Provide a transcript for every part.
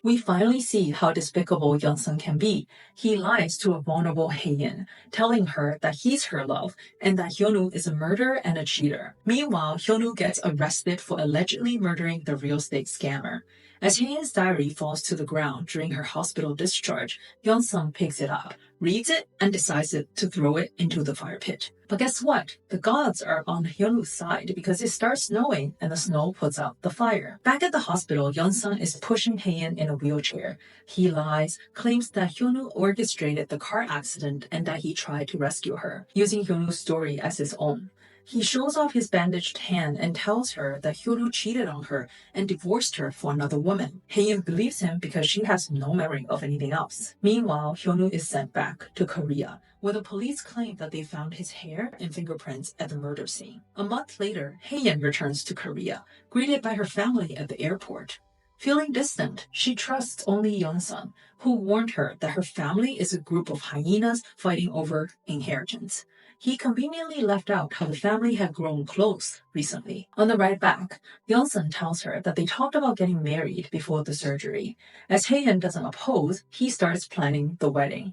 We finally see how despicable Yeon-sun can be. He lies to a vulnerable Hae-in, telling her that he's her love and that Hyun-woo is a murderer and a cheater. Meanwhile, Hyun-woo gets arrested for allegedly murdering the real estate scammer. As Hae-in's diary falls to the ground during her hospital discharge, Yeon-sun picks it up, reads it, and decides to throw it into the fire pit. But guess what? The gods are on Hyun-woo's side because it starts snowing and the snow puts out the fire. Back at the hospital, Yeon-sun is pushing Hae-in in a wheelchair. He lies, claims that Hyun-woo orchestrated the car accident and that he tried to rescue her, using Hyun-woo's story as his own. He shows off his bandaged hand and tells her that Hyun-woo cheated on her and divorced her for another woman. Hae-in believes him because she has no memory of anything else. Meanwhile, Hyun-woo is sent back to Korea, where the police claim that they found his hair and fingerprints at the murder scene. A month later, Hae-in returns to Korea, greeted by her family at the airport. Feeling distant, she trusts only Yeon-sun, who warned her that her family is a group of hyenas fighting over inheritance. He conveniently left out how the family had grown close recently. On the ride back, Yeon-sun tells her that they talked about getting married before the surgery. As Hae-in doesn't oppose, he starts planning the wedding.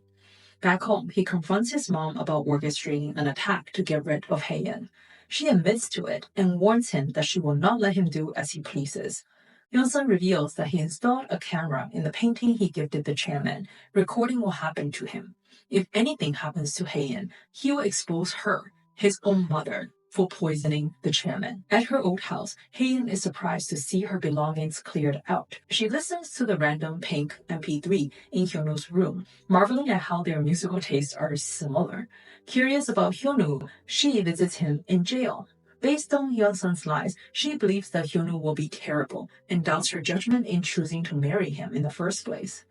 Back home, he confronts his mom about orchestrating an attack to get rid of Hae-in. She admits to it and warns him that she will not let him do as he pleases. Yeon-sun reveals that he installed a camera in the painting he gifted the chairman, recording what happened to him. If anything happens to Hae-in, he will expose her, his own mother, for poisoning the chairman. At her old house, Hae-in is surprised to see her belongings cleared out. She listens to the random pink MP3 in Hyun-woo's room, marveling at how their musical tastes are similar. Curious about Hyun-woo, she visits him in jail. Based on Yeon-sun's lies, she believes that Hyun-woo will be terrible and doubts her judgment in choosing to marry him in the first place.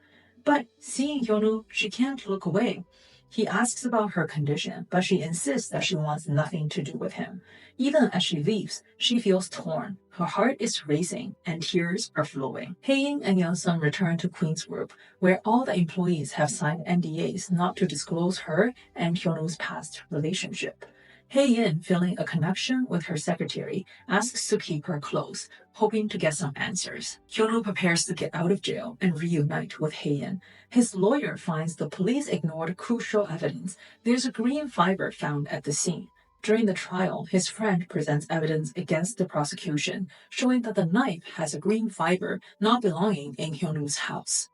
But seeing Hyun-woo, she can't look away. He asks about her condition, but she insists that she wants nothing to do with him. Even as she leaves, she feels torn. Her heart is racing, and tears are flowing. Hae-in and Yeon-sun return to Queen's Group, where all the employees have signed NDAs not to disclose her and Hyun-woo's past relationship. Hae-in, feeling a connection with her secretary, asks to keep her close, hoping to get some answers. Hyun-woo prepares to get out of jail and reunite with Hae-in. His lawyer finds the police ignored crucial evidence. There's a green fiber found at the scene. During the trial, his friend presents evidence against the prosecution, showing that the knife has a green fiber not belonging in Hyun-woo's house.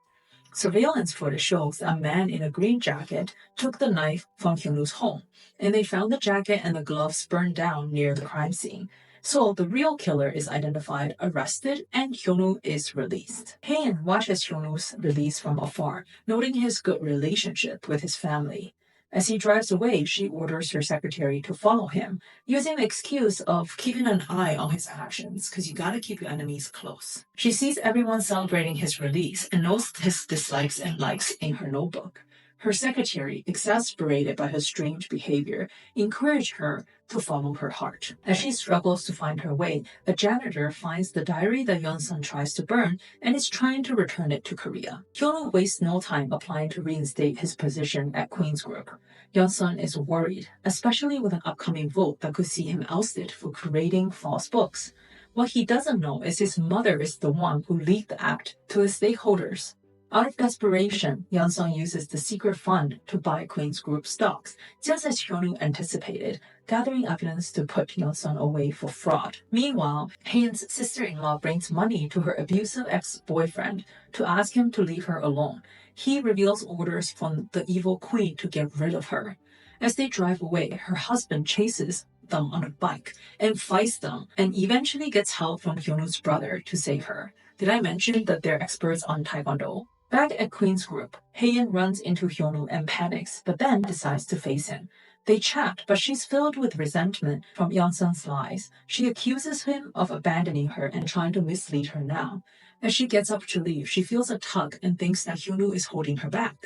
Surveillance footage shows that a man in a green jacket took the knife from Hyun-woo's home, and they found the jacket and the gloves burned down near the crime scene. So the real killer is identified, arrested, and Hyun-woo is released. Hae-in watches Hyun-woo's release from afar, noting his good relationship with his family. As he drives away, she orders her secretary to follow him, using the excuse of keeping an eye on his actions, because you gotta keep your enemies close. She sees everyone celebrating his release and notes his dislikes and likes in her notebook. Her secretary, exasperated by her strange behavior, encouraged her to follow her heart. As she struggles to find her way, a janitor finds the diary that Yeon-sun tries to burn and is trying to return it to Korea. Hyun-woo wastes no time applying to reinstate his position at Queen's Group. Yeon-sun is worried, especially with an upcoming vote that could see him ousted for creating false books. What he doesn't know is his mother is the one who leaked the act to his stakeholders. Out of desperation, Yeon-sun uses the secret fund to buy Queen's Group stocks, just as Hyun-woo anticipated, gathering evidence to put Yeon-sun away for fraud. Meanwhile, Hae-in's sister-in-law brings money to her abusive ex-boyfriend to ask him to leave her alone. He reveals orders from the evil queen to get rid of her. As they drive away, her husband chases them on a bike and fights them, and eventually gets help from Hyun-woo's brother to save her. Did I mention that they're experts on Taekwondo? Back at Queen's Group, Hae-in runs into Hyun-woo and panics, but then decides to face him. They chat, but she's filled with resentment from Yeon-sun's lies. She accuses him of abandoning her and trying to mislead her now. As she gets up to leave, she feels a tug and thinks that Hyun-woo is holding her back.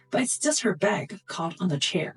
But it's just her bag caught on the chair.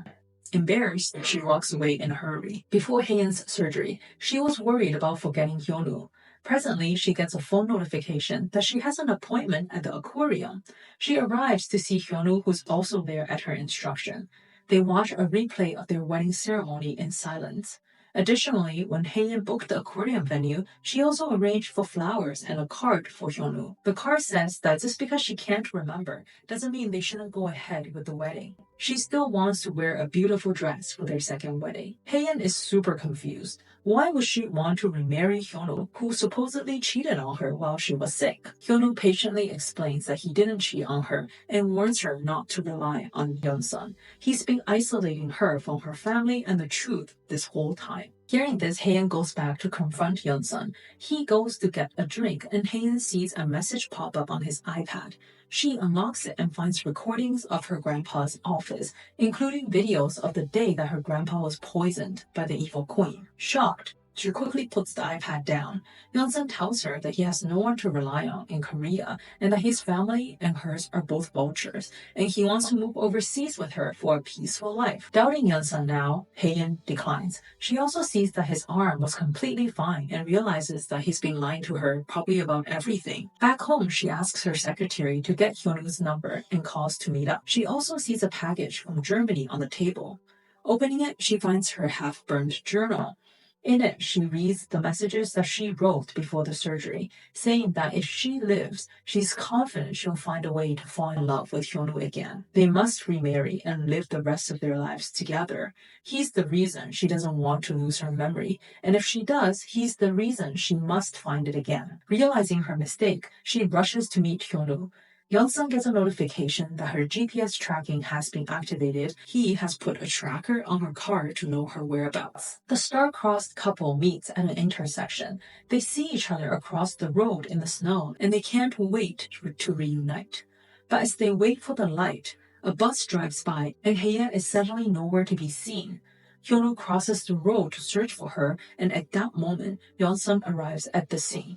Embarrassed, she walks away in a hurry. Before Hae-in's surgery, she was worried about forgetting Hyun-woo. Presently, she gets a phone notification that she has an appointment at the aquarium. She arrives to see Hyun-woo, who's also there at her instruction. They watch a replay of their wedding ceremony in silence. Additionally, when Hae-in booked the accordion venue, she also arranged for flowers and a card for Hyun-woo. The card says that just because she can't remember doesn't mean they shouldn't go ahead with the wedding. She still wants to wear a beautiful dress for their second wedding. Hae-in is super confused. Why would she want to remarry Hyun-woo, who supposedly cheated on her while she was sick? Hyun-woo patiently explains that he didn't cheat on her and warns her not to rely on Yeon-sun. He's been isolating her from her family and the truth this whole time. Hearing this, Hae-in goes back to confront Yeon-sun. He goes to get a drink and Hae-in sees a message pop up on his iPad. She unlocks it and finds recordings of her grandpa's office, including videos of the day that her grandpa was poisoned by the evil queen. Shocked, she quickly puts the iPad down. Yeon-sun tells her that he has no one to rely on in Korea and that his family and hers are both vultures, and he wants to move overseas with her for a peaceful life. Doubting Yeon-sun now, Hae-in declines. She also sees that his arm was completely fine and realizes that he's been lying to her probably about everything. Back home, she asks her secretary to get Hyun-woo's number and calls to meet up. She also sees a package from Germany on the table. Opening it, she finds her half-burned journal. In it, she reads the messages that she wrote before the surgery, saying that if she lives, she's confident she'll find a way to fall in love with Hyun-woo again. They must remarry and live the rest of their lives together. He's the reason she doesn't want to lose her memory, and if she does, he's the reason she must find it again. Realizing her mistake, she rushes to meet Hyun-woo. Yeon-sun gets a notification that her GPS tracking has been activated. He has put a tracker on her car to know her whereabouts. The star-crossed couple meets at an intersection. They see each other across the road in the snow, and they can't wait to reunite. But as they wait for the light, a bus drives by, and Hae-in is suddenly nowhere to be seen. Hyun-woo crosses the road to search for her, and at that moment, Yeon-sun arrives at the scene.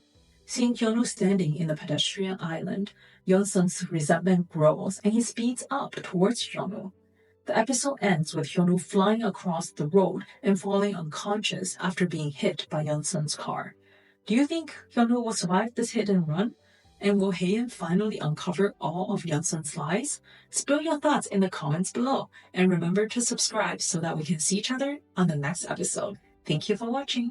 Seeing Hyun-woo standing in the pedestrian island, Yeon-sun's resentment grows and he speeds up towards Hyun-woo. The episode ends with Hyun-woo flying across the road and falling unconscious after being hit by Yeon-sun's car. Do you think Hyun-woo will survive this hit and run? And will Hae-in finally uncover all of Yeon-sun's lies? Spill your thoughts in the comments below and remember to subscribe so that we can see each other on the next episode. Thank you for watching.